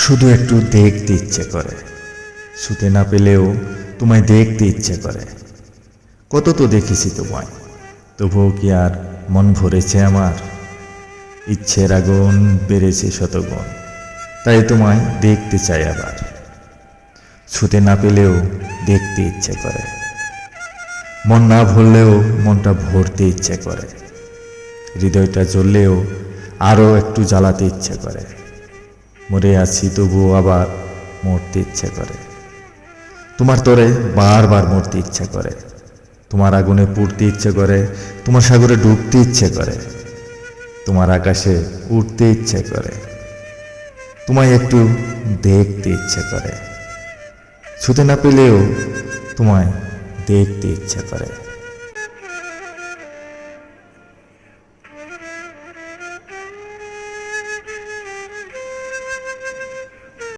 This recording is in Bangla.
শুধু একটু দেখতে ইচ্ছে করে, ছুতে না পেলেও তোমায় দেখতে ইচ্ছে করে। কত তো দেখেছি তোমায়, তবুও কি আর মন ভরেছে আমার? ইচ্ছের আগুন বেড়েছে শতগুণ, তাই তোমায় দেখতে চাই আবার। ছুতে না পেলেও দেখতে ইচ্ছে করে, মন না ভরলেও মনটা ভরতে ইচ্ছে করে, হৃদয়টা জ্বললেও আরও একটু জ্বালাতে ইচ্ছে করে। মরে আছি তবুও আবার মরতে ইচ্ছে করে, তোমার তরে বারবার মরতে ইচ্ছে করে, তোমার আগুনে পুড়তে ইচ্ছে করে, তোমার সাগরে ডুবতে ইচ্ছে করে, তোমার আকাশে উঠতে ইচ্ছে করে, তোমায় একটু দেখতে ইচ্ছে করে। ছুতে না পেলেও তোমায় দেখতে ইচ্ছে করে।